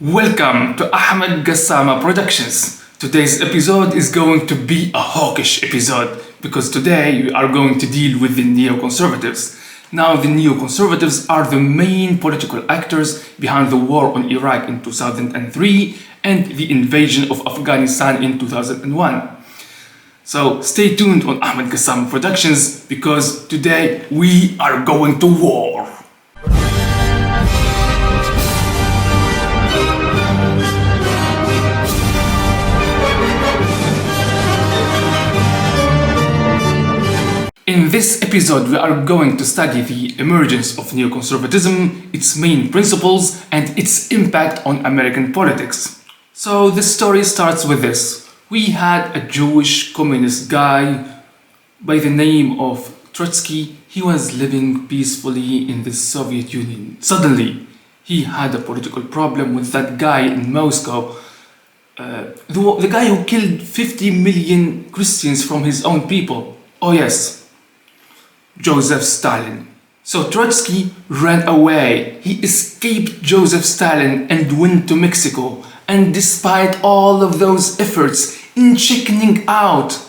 Welcome to Ahmed Gassama Productions. Today's episode is going to be a hawkish episode because today we are going to deal with the neoconservatives. Now, the neoconservatives are the main political actors behind the war on Iraq in 2003 and the invasion of Afghanistan in 2001. So stay tuned on Ahmed Gassama Productions because today we are going to war. In this episode, we are going to study the emergence of neoconservatism, its main principles, and its impact on American politics. So the story starts with this. We had a Jewish communist guy by the name of Trotsky. He was living peacefully in the Soviet Union. Suddenly, he had a political problem with that guy in Moscow, the guy who killed 50 million Christians from his own people. Oh yes, Joseph Stalin. So Trotsky ran away. He escaped Joseph Stalin and went to Mexico. And despite all of those efforts in chickening out,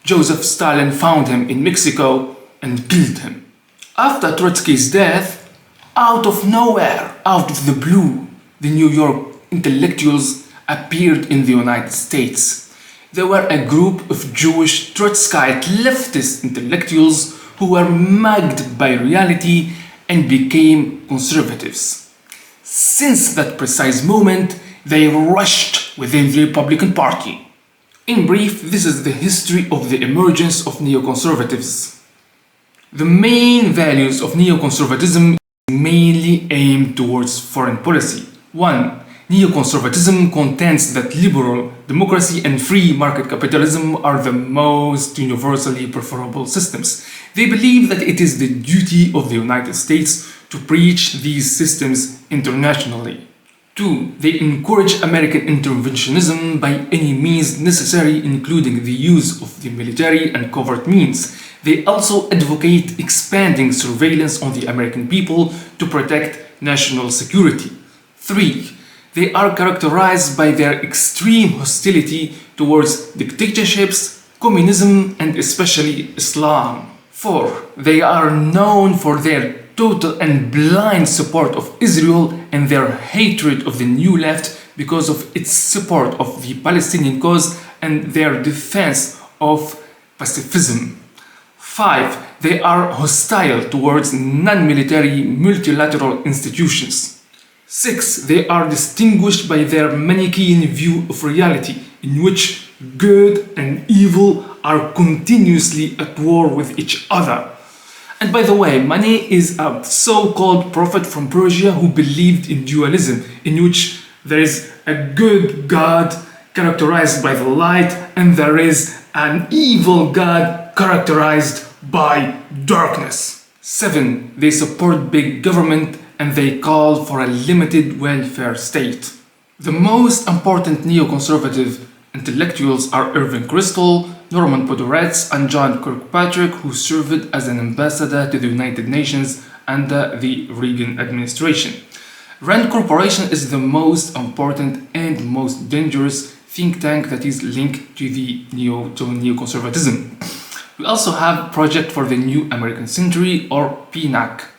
Joseph Stalin found him in Mexico and killed him. After Trotsky's death, out of nowhere, out of the blue, the New York intellectuals appeared in the United States. They were a group of Jewish Trotskyite leftist intellectuals who were mugged by reality and became conservatives. Since that precise moment, they rushed within the Republican Party. In brief, this is the history of the emergence of neoconservatives. The main values of neoconservatism mainly aim towards foreign policy. 1. Neoconservatism contends that liberal democracy and free market capitalism are the most universally preferable systems. They believe that it is the duty of the United States to preach these systems internationally. 2. They encourage American interventionism by any means necessary, including the use of the military and covert means. They also advocate expanding surveillance on the American people to protect national security. 3. They are characterized by their extreme hostility towards dictatorships, communism, and especially Islam. 4. They are known for their total and blind support of Israel and their hatred of the New Left because of its support of the Palestinian cause and their defense of pacifism. 5. They are hostile towards non-military multilateral institutions. 6. They are distinguished by their Manichaean view of reality, in which good and evil are continuously at war with each other. And by the way, Mani is a so-called prophet from Persia who believed in dualism, in which there is a good God characterized by the light and there is an evil God characterized by darkness. 7. They support big government and they call for a limited welfare state. The most important neoconservative intellectuals are Irving Kristol, Norman Podhoretz, and John Kirkpatrick, who served as an ambassador to the United Nations under the Reagan administration. Rand Corporation is the most important and most dangerous think tank that is linked to the neoconservatism. We also have Project for the New American Century, or PNAC.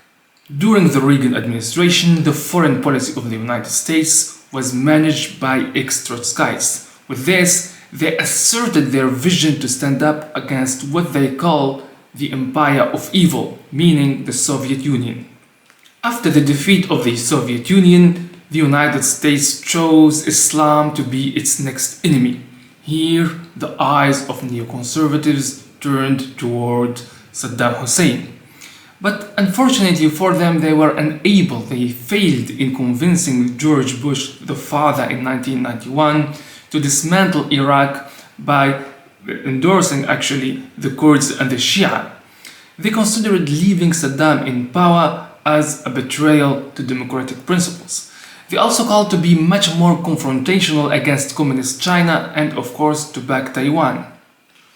During the Reagan administration, the foreign policy of the United States was managed by ex-Trotskyites. With this, they asserted their vision to stand up against what they call the empire of evil, meaning the Soviet Union. After the defeat of the Soviet Union, the United States chose Islam to be its next enemy. Here, the eyes of neoconservatives turned toward Saddam Hussein. But unfortunately for them, they were unable. They failed in convincing George Bush, the father, in 1991 to dismantle Iraq by endorsing actually the Kurds and the Shia. They considered leaving Saddam in power as a betrayal to democratic principles. They also called to be much more confrontational against communist China and of course to back Taiwan.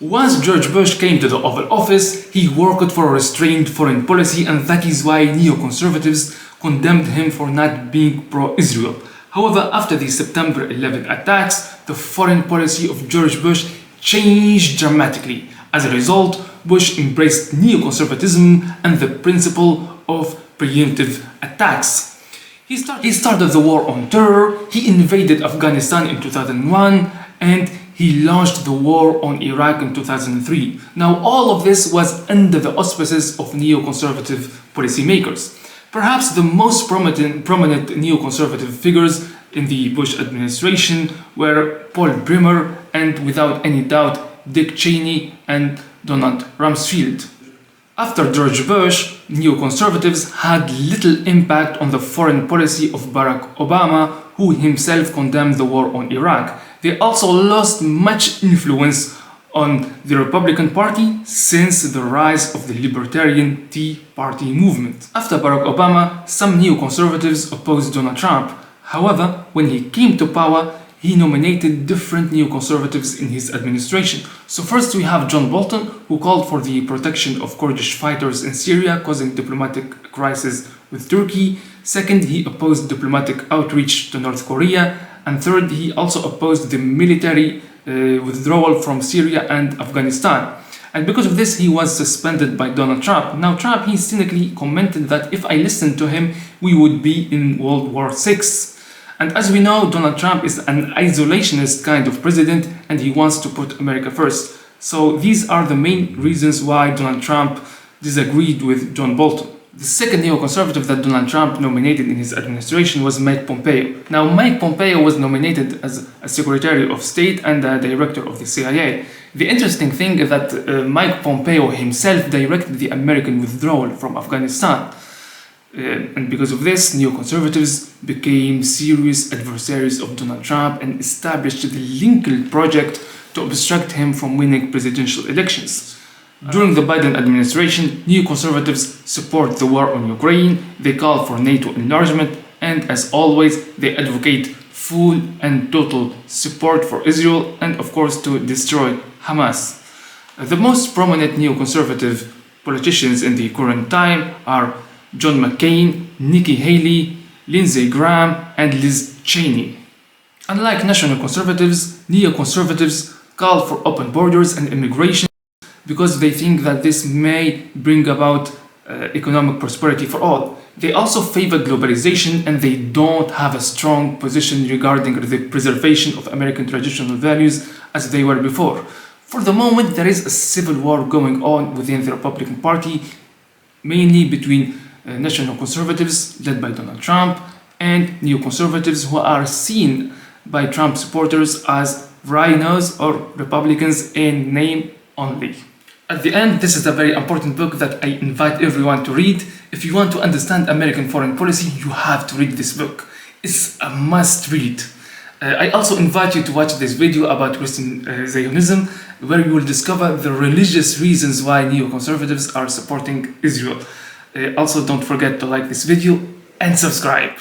Once George Bush came to the Oval Office, he worked for a restrained foreign policy, and that is why neoconservatives condemned him for not being pro-Israel. However, after the September 11 attacks, the foreign policy of George Bush changed dramatically. As a result, Bush embraced neoconservatism and the principle of preemptive attacks. He started the war on terror, he invaded Afghanistan in 2001, and he launched the war on Iraq in 2003. Now, all of this was under the auspices of neoconservative policymakers. Perhaps the most prominent neoconservative figures in the Bush administration were Paul Bremer and, without any doubt, Dick Cheney and Donald Rumsfeld. After George Bush, neoconservatives had little impact on the foreign policy of Barack Obama, who himself condemned the war on Iraq. They also lost much influence on the Republican Party since the rise of the Libertarian Tea Party movement. After Barack Obama, some neoconservatives opposed Donald Trump. However, when he came to power, he nominated different neoconservatives in his administration. So first we have John Bolton, who called for the protection of Kurdish fighters in Syria, causing diplomatic crisis with Turkey. Second, he opposed diplomatic outreach to North Korea. And third, he also opposed the military withdrawal from Syria and Afghanistan. And because of this, he was suspended by Donald Trump. Now, Trump, he cynically commented that if I listened to him, we would be in World War VI. And as we know, Donald Trump is an isolationist kind of president and he wants to put America first. So these are the main reasons why Donald Trump disagreed with John Bolton. The second neoconservative that Donald Trump nominated in his administration was Mike Pompeo. Now, Mike Pompeo was nominated as a Secretary of State and a Director of the CIA. The interesting thing is that Mike Pompeo himself directed the American withdrawal from Afghanistan. And because of this, neoconservatives became serious adversaries of Donald Trump and established the Lincoln Project to obstruct him from winning presidential elections. During the Biden administration, neoconservatives support the war on Ukraine, they call for NATO enlargement, and as always, they advocate full and total support for Israel and, of course, to destroy Hamas. The most prominent neoconservative politicians in the current time are John McCain, Nikki Haley, Lindsey Graham, and Liz Cheney. Unlike national conservatives, neoconservatives call for open borders and immigration because they think that this may bring about economic prosperity for all. They also favor globalization and they don't have a strong position regarding the preservation of American traditional values as they were before. For the moment, there is a civil war going on within the Republican Party, mainly between national conservatives led by Donald Trump and neoconservatives who are seen by Trump supporters as rhinos or Republicans in name only. At the end, this is a very important book that I invite everyone to read. If you want to understand American foreign policy, you have to read this book. It's a must read. I also invite you to watch this video about Christian Zionism, where you will discover the religious reasons why neoconservatives are supporting Israel. Also, don't forget to like this video and subscribe.